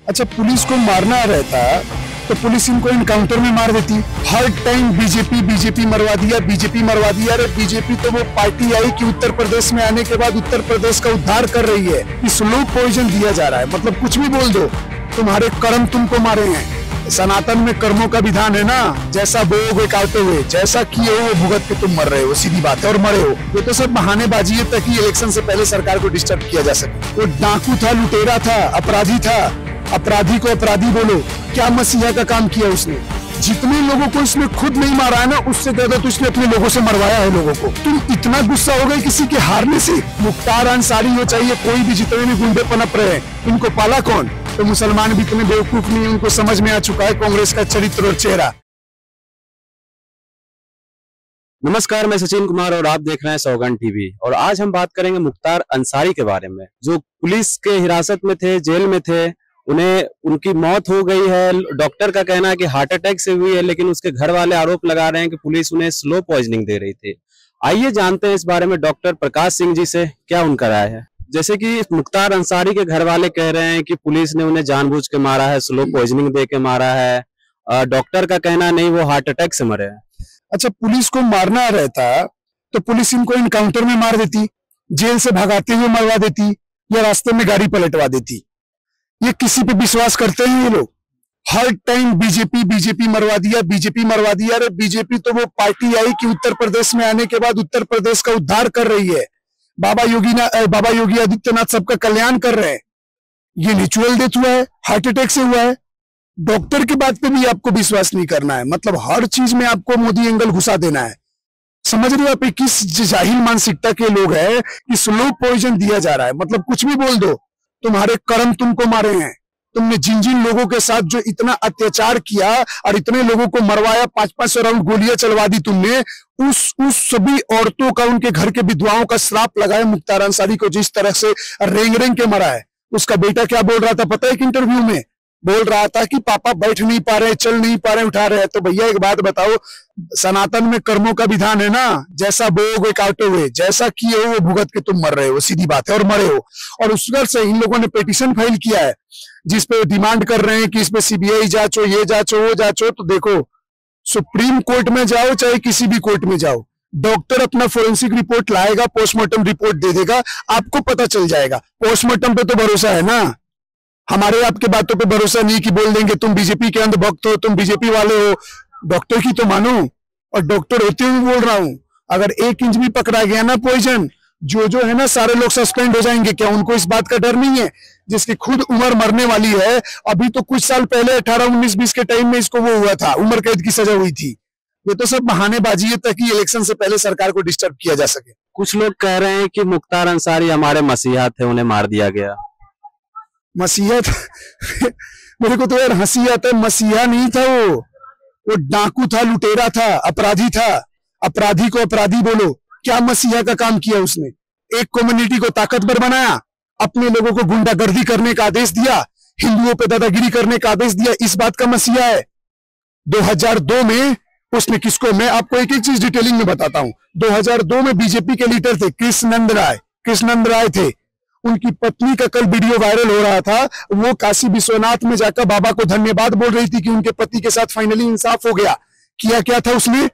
अच्छा, पुलिस को मारना रहता तो पुलिस इनको इनकाउंटर में मार देती। हर टाइम बीजेपी बीजेपी मरवा दिया, बीजेपी मरवा दिया। अरे बीजेपी तो वो पार्टी आई कि उत्तर प्रदेश में आने के बाद उत्तर प्रदेश का उद्धार कर रही है। कि स्लो पॉइजन दिया जा रहा है, मतलब कुछ भी बोल दो, तुम्हारे कर्म तुमको मारे हैं। सनातन में कर्मों का विधान है ना, जैसा बोओगे काटे हुए, जैसा किए हो वो भुगत के तुम मर रहे हो, सीधी बात है, और मरे हो। ये तो सब बहानेबाजी है ताकि इलेक्शन से पहले सरकार को डिस्टर्ब किया जा सके। वो डाकू था, लुटेरा था, अपराधी था। अपराधी को अपराधी बोलो, क्या मसीहा का काम किया उसने? जितने लोगों को इसने खुद नहीं मारा है ना, उससे ज्यादा तो इसने अपने लोगों से मरवाया है लोगों को। तुम इतना गुस्सा हो गए किसी के हारने से? मुख्तार अंसारी हो चाहिए कोई भी, जितने भी गुंडे पनप रहे हैं, इनको पाला कौन? तो मुसलमान भी इतने बेवकूफ नहीं, उनको समझ में आ चुका है कांग्रेस का चरित्र और चेहरा। नमस्कार, मैं सचिन कुमार और आप देख रहे हैं सौगंध टीवी। और आज हम बात करेंगे मुख्तार अंसारी के बारे में, जो पुलिस के हिरासत में थे, जेल में थे। उनकी मौत हो गई है। डॉक्टर का कहना है कि हार्ट अटैक से हुई है, लेकिन उसके घर वाले आरोप लगा रहे हैं कि पुलिस उन्हें स्लो पॉइजनिंग दे रही थी। आइए जानते हैं इस बारे में डॉक्टर प्रकाश सिंह जी से क्या उनका राय है। जैसे कि मुख्तार अंसारी के घर वाले कह रहे हैं कि पुलिस ने उन्हें जानबूझ के मारा है, स्लो पॉइजनिंग दे के मारा है। डॉक्टर का कहना नहीं, वो हार्ट अटैक से मरे हैं। अच्छा, पुलिस को मारना रहता तो पुलिस इनको इनकाउंटर में मार देती, जेल से भगाते हुए मरवा देती, या रास्ते में गाड़ी पलटवा देती। ये किसी पे विश्वास करते हैं ये लोग? हर टाइम बीजेपी बीजेपी मरवा दिया, बीजेपी मरवा दिया। अरे बीजेपी तो वो पार्टी आई कि उत्तर प्रदेश में आने के बाद उत्तर प्रदेश का उद्धार कर रही है। बाबा योगी आदित्यनाथ सबका कल्याण कर रहे हैं। ये नेचुरल डेथ हुआ है, हार्ट अटैक से हुआ है। डॉक्टर की बात पे भी आपको विश्वास नहीं करना है, मतलब हर चीज में आपको मोदी एंगल घुसा देना है। समझ रहे हो आप किस जाहिल मानसिकता के लोग हैं कि स्लो पॉइजन दिया जा रहा है, मतलब कुछ भी बोल दो, तुम्हारे कर्म तुमको मारे हैं। तुमने जिन जिन लोगों के साथ जो इतना अत्याचार किया और इतने लोगों को मरवाया, 500 राउंड गोलियां चलवा दी तुमने, उस सभी औरतों का, उनके घर के विधवाओं का श्राप लगाया मुख्तार अंसारी को। जिस तरह से रेंग रेंग के मरा है। उसका बेटा क्या बोल रहा था पता है? एक इंटरव्यू में बोल रहा था कि पापा बैठ नहीं पा रहे, चल नहीं पा रहे, उठा रहे हैं। तो भैया एक बात बताओ, सनातन में कर्मों का विधान है ना, जैसा बोओगे काटोगे, जैसा किए हो वो भुगत के तुम मर रहे हो, सीधी बात है, और मरे हो। और उस वजह से इन लोगों ने पिटीशन फाइल किया है जिसपे डिमांड कर रहे हैं कि इसमें सीबीआई जांचो, ये जांचो, वो जांचो। तो देखो, सुप्रीम कोर्ट में जाओ चाहे किसी भी कोर्ट में जाओ, डॉक्टर अपना फोरेंसिक रिपोर्ट लाएगा, पोस्टमार्टम रिपोर्ट दे देगा, आपको पता चल जाएगा। पोस्टमार्टम पे तो भरोसा है ना, हमारे आपके बातों पे भरोसा नहीं कि बोल देंगे तुम बीजेपी के अंधभक्त हो, तुम बीजेपी वाले हो। डॉक्टर की तो मानो, और डॉक्टर होते हुए बोल रहा हूं, अगर 1 इंच भी पकड़ा गया ना पॉइजन, जो है ना, सारे लोग सस्पेंड हो जाएंगे। क्या उनको इस बात का डर नहीं है? जिसकी खुद उम्र मरने वाली है, अभी तो कुछ साल पहले 18, 19, 20 के टाइम में इसको वो हुआ था, उम्र कैद की सजा हुई थी। ये तो सब बहानेबाजी है ताकि इलेक्शन से पहले सरकार को डिस्टर्ब किया जा सके। कुछ लोग कह रहे हैं कि मुख्तार अंसारी हमारे मसीहा थे, उन्हें मार दिया गया। मसीहा मेरे को तो यार हंसी आता है। मसीहा नहीं था वो डाकू था, लुटेरा था, अपराधी था। अपराधी को अपराधी बोलो, क्या मसीहा का काम किया उसने? एक कम्युनिटी को ताकतवर बनाया, अपने लोगों को गुंडागर्दी करने का आदेश दिया, हिंदुओं पे दादागिरी करने का आदेश दिया, इस बात का मसीहा है। 2002 में उसने किसको, मैं आपको एक एक चीज डिटेलिंग में बताता हूं। 2002 में बीजेपी के लीडर थे कृष्णनंद राय थे। उनकी पत्नी का कल वीडियो वायरल हो रहा था, वो काशी विश्वनाथ में जाकर बाबा को धन्यवाद बोल रही थी कि उनके पति के साथ फाइनली इंसाफ हो गया। किया क्या था उसने?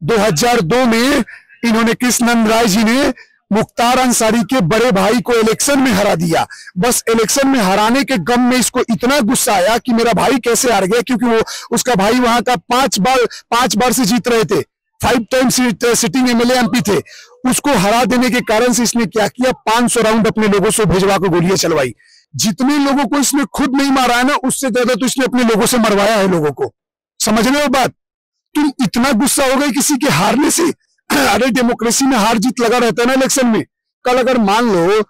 2002 में इन्होंने, कृष्णनंद राय जी ने मुख्तार अंसारी के बड़े भाई को इलेक्शन में हरा दिया। बस इलेक्शन में हराने के गम में इसको इतना गुस्सा आया कि मेरा भाई कैसे हार गया, क्योंकि वो, उसका भाई वहां का 5 बार से जीत रहे थे, 5 टाइम सिटिंग एमएलए एमपी थे। उसको हरा देने के कारण से इसने क्या किया, 500 राउंड अपने लोगों से भेजवा कर गोलियां चलवाई। जितने लोगों को इसने खुद नहीं मारा है ना, उससे ज्यादा तो इसने अपने लोगों से मरवाया है लोगों को। समझ रहे हो बात? तुम इतना गुस्सा हो गए किसी के हारने से? अरे डेमोक्रेसी में हार जीत लगा रहता है ना इलेक्शन में। कल अगर मान लो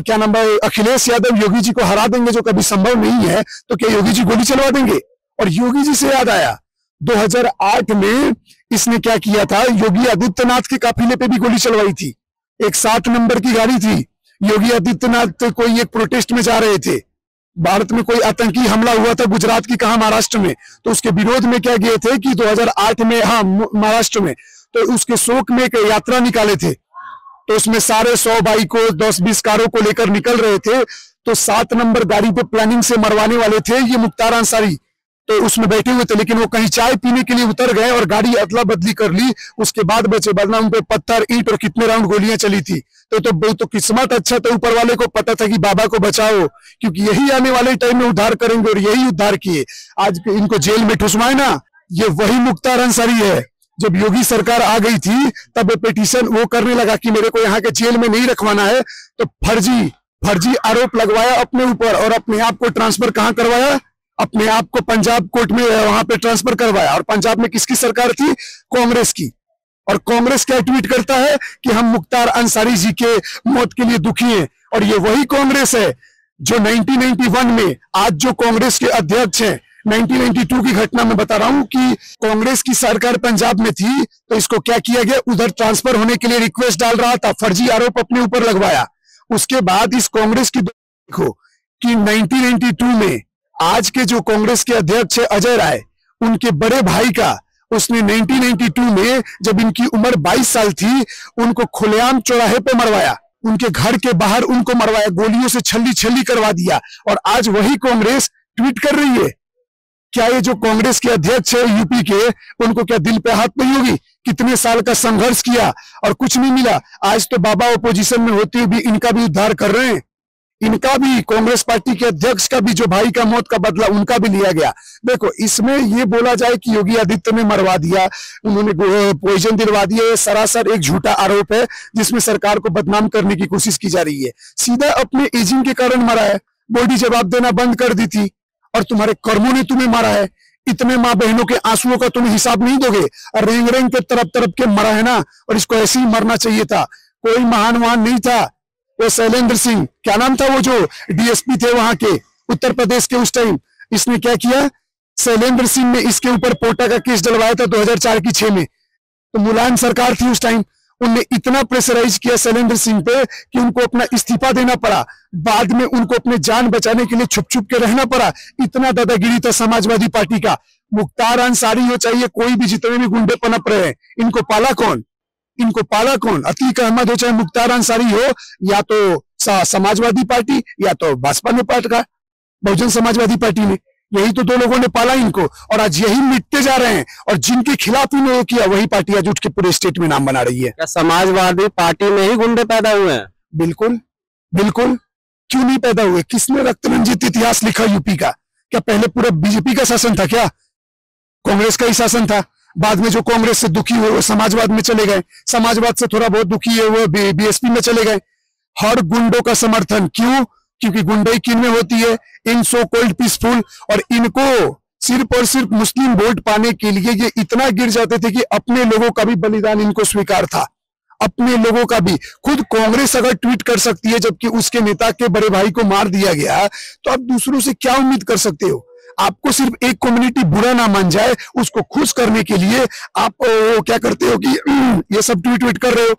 क्या नाम है, अखिलेश यादव योगी जी को हरा देंगे, जो कभी संभव नहीं है, तो क्या योगी जी गोली चलवा देंगे? और योगी जी से याद आया, 2008 में इसने क्या किया था, योगी आदित्यनाथ के काफिले पे भी गोली चलवाई थी। एक 7 नंबर की गाड़ी थी, योगी आदित्यनाथ कोई एक प्रोटेस्ट में जा रहे थे, भारत में कोई आतंकी हमला हुआ था, गुजरात की कहा महाराष्ट्र में, तो उसके विरोध में क्या गए थे कि 2008 में, हाँ महाराष्ट्र में, तो उसके शोक में एक यात्रा निकाले थे। तो उसमें सारे 100 बाइकों 10-20 कारों को लेकर निकल रहे थे। तो 7 नंबर गाड़ी पे प्लानिंग से मरवाने वाले थे ये मुख्तार अंसारी, तो उसमें बैठे हुए थे, लेकिन वो कहीं चाय पीने के लिए उतर गए और गाड़ी अदला बदली कर ली। उसके बाद बचे, वरना उन पे पत्थर, ईंट और कितने राउंड गोलियां चली थी। तो किस्मत अच्छा था, ऊपर वाले को पता था कि बाबा को बचाओ, क्योंकि यही आने वाले टाइम में उद्धार करेंगे, और यही उद्धार किए। आज इनको जेल में ठुसवाए ना, ये वही मुख्तार अंसारी है। जब योगी सरकार आ गई थी तब पिटीशन वो करने लगा कि मेरे को यहाँ के जेल में नहीं रखवाना है, तो फर्जी आरोप लगवाया अपने ऊपर, और अपने आप को ट्रांसफर कहाँ करवाया, अपने आप को पंजाब कोर्ट में वहां पे ट्रांसफर करवाया। और पंजाब में किसकी सरकार थी? कांग्रेस की। और कांग्रेस क्या ट्वीट करता है कि हम मुख्तार अंसारी जी के मौत के लिए दुखी हैं। और ये वही कांग्रेस है जो 1991 में आज जो कांग्रेस के अध्यक्ष हैं, 1992 की घटना में बता रहा हूं कि कांग्रेस की सरकार पंजाब में थी, तो इसको क्या किया गया, उधर ट्रांसफर होने के लिए रिक्वेस्ट डाल रहा था, फर्जी आरोप अपने ऊपर लगवाया। उसके बाद इस कांग्रेस की देखो कि 1992 में आज के जो कांग्रेस के अध्यक्ष है अजय राय, उनके बड़े भाई का उसने 1992 में जब इनकी उम्र 22 साल थी, उनको खुलेआम चौराहे पे मरवाया, उनके घर के बाहर उनको मरवाया, गोलियों से छल्ली करवा दिया। और आज वही कांग्रेस ट्वीट कर रही है। क्या ये जो कांग्रेस के अध्यक्ष है यूपी के, उनको क्या दिल पे हाथ नहीं होगी? कितने साल का संघर्ष किया और कुछ नहीं मिला। आज तो बाबा अपोजिशन में होते हुए भी इनका भी उद्धार कर रहे हैं। इनका भी, कांग्रेस पार्टी के अध्यक्ष का भी, जो भाई का मौत का बदला उनका भी लिया गया। देखो, इसमें ये बोला जाए कि योगी आदित्य ने मरवा दिया, उन्होंने पॉइजन दिलवा दिया, ये सरासर एक झूठा आरोप है जिसमें सरकार को बदनाम करने की कोशिश की जा रही है। सीधा अपने एजिंग के कारण मरा है। बॉडी जवाब देना बंद कर दी थी और तुम्हारे कर्मों ने तुम्हें मारा है। इतने माँ बहनों के आंसुओं का तुम हिसाब नहीं दोगे, और रेंग रेंग के तरफ के मरा है ना, और इसको ऐसे ही मरना चाहिए था। कोई महान नहीं था। वो शैलेंद्र सिंह, क्या नाम था वो जो डीएसपी थे वहां के उत्तर प्रदेश के, उस टाइम इसने क्या किया, शैलेंद्र सिंह ने इसके ऊपर पोटा का केस डलवाया था 2004 की 6 में। तो मुलायम सरकार थी उस टाइम, उनने इतना प्रेशराइज किया शैलेंद्र सिंह पे कि उनको अपना इस्तीफा देना पड़ा। बाद में उनको अपने जान बचाने के लिए छुप छुप के रहना पड़ा। इतना दादागिरी था समाजवादी पार्टी का। मुख्तार अंसारी हो चाहे कोई भी, जितने भी गुंडे पनप रहे हैं, इनको पाला कौन? अतीक अहमद हो चाहे मुख्तार अंसारी हो, या तो समाजवादी पार्टी या तो भाजपा ने पार्टी, बहुजन समाजवादी पार्टी ने, यही तो दो लोगों ने पाला इनको। और आज यही मिटते जा रहे हैं, और जिनके खिलाफ इन्होंने किया वही पार्टी आज उठ के पूरे स्टेट में नाम बना रही है। क्या समाजवादी पार्टी में ही गुंडे पैदा हुए हैं? बिल्कुल। क्यों नहीं पैदा हुए? किसने रक्त रंजित इतिहास लिखा यूपी का? क्या पहले पूरा बीजेपी का शासन था? क्या कांग्रेस का ही शासन था? बाद में जो कांग्रेस से दुखी हुए वो समाजवाद में चले गए, समाजवाद से थोड़ा बहुत दुखी है वो बीएसपी में चले गए। हर गुंडों का समर्थन क्यों? क्योंकि गुंडाई किन में होती है? इन सो कॉल्ड पीसफुल। और इनको सिर्फ और सिर्फ मुस्लिम वोट पाने के लिए ये इतना गिर जाते थे कि अपने लोगों का भी बलिदान इनको स्वीकार था, अपने लोगों का भी। खुद कांग्रेस अगर ट्वीट कर सकती है जबकि उसके नेता के बड़े भाई को मार दिया गया, तो आप दूसरों से क्या उम्मीद कर सकते हो? आपको सिर्फ एक कम्युनिटी बुरा ना मान जाए, उसको खुश करने के लिए आप क्या करते हो कि ये सब ट्वीट कर रहे हो।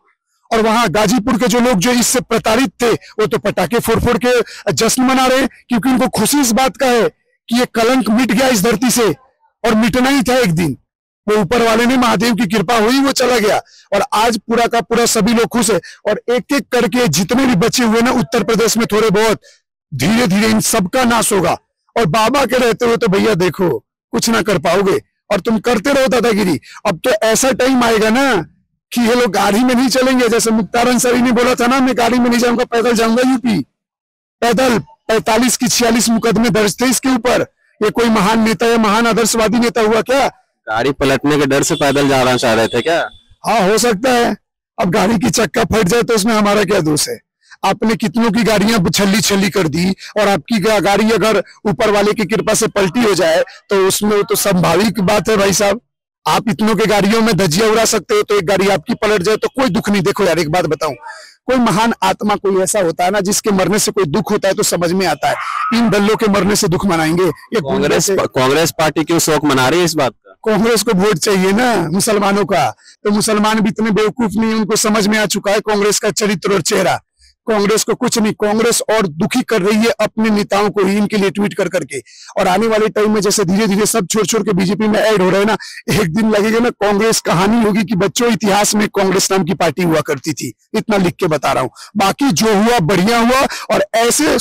और वहां गाजीपुर के जो लोग जो इससे प्रताड़ित थे, वो तो पटाखे फोड़ के जश्न मना रहे हैं, क्योंकि उनको खुशी इस बात का है कि ये कलंक मिट गया इस धरती से, और मिटना ही था एक दिन। वो ऊपर वाले ने, महादेव की कृपा हुई, वो चला गया। और आज पूरा का पूरा सभी लोग खुश है। और एक एक करके जितने भी बचे हुए ना उत्तर प्रदेश में, थोड़े बहुत धीरे धीरे इन सबका नाश होगा। और बाबा के रहते हुए तो भैया देखो कुछ ना कर पाओगे, और तुम करते रहो दादागिरी। अब तो ऐसा टाइम आएगा ना कि ये लोग गाड़ी में नहीं चलेंगे। जैसे मुख्तार अंसारी ने बोला था ना, मैं गाड़ी में नहीं जाऊंगा, पैदल जाऊंगा यूपी। पैदल 45 की 46 मुकदमे दर्ज थे इसके ऊपर। ये कोई महान नेता या महान आदर्शवादी नेता हुआ क्या? गाड़ी पलटने के डर से पैदल जा चाह रहे थे क्या? हाँ, हो सकता है। अब गाड़ी की चक्का फट जाए तो उसमें हमारा क्या दोष है? आपने कितनों की गाड़ियां छल्ली कर दी, और आपकी गाड़ी अगर ऊपर वाले की कृपा से पलटी हो जाए तो उसमें तो स्वाभाविक बात है भाई साहब। आप इतनों के गाड़ियों में धज्जियां उड़ा सकते हो, तो एक गाड़ी आपकी पलट जाए तो कोई दुख नहीं। देखो यार, एक बात बताऊं, कोई महान आत्मा कोई ऐसा होता है ना जिसके मरने से कोई दुख होता है तो समझ में आता है। इन दल्लों के मरने से दुख मनाएंगे? ये कांग्रेस पार्टी क्यों शोक मना रही है इस बात का? कांग्रेस को वोट चाहिए ना मुसलमानों का, तो मुसलमान भी इतने बेवकूफ नहीं, उनको समझ में आ चुका है कांग्रेस का चरित्र और चेहरा। कांग्रेस को कुछ नहीं, कांग्रेस और दुखी कर रही है अपने नेताओं को ही, इनके लिए ट्वीट कर करके। और आने वाले टाइम में जैसे धीरे धीरे सब छोड़ के बीजेपी में ऐड हो रहे हैं ना, एक दिन लगेगा ना कांग्रेस कहानी होगी कि बच्चों इतिहास में कांग्रेस नाम की पार्टी हुआ करती थी। इतना लिख के बता रहा हूं। बाकी जो हुआ बढ़िया हुआ, और ऐसे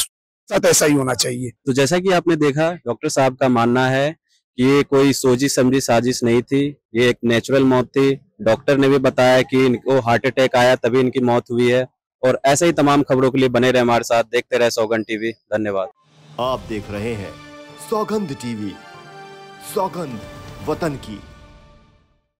साथ ऐसा ही होना चाहिए। तो जैसा कि आपने देखा, डॉक्टर साहब का मानना है कि ये कोई सोची समझी साजिश नहीं थी, ये एक नेचुरल मौत थी। डॉक्टर ने भी बताया कि इनको हार्ट अटैक आया तभी इनकी मौत हुई है। और ऐसे ही तमाम खबरों के लिए बने रहे हमारे साथ, देखते रहे सौगंध टीवी। धन्यवाद। आप देख रहे हैं सौगंध टीवी, सौगंध वतन की।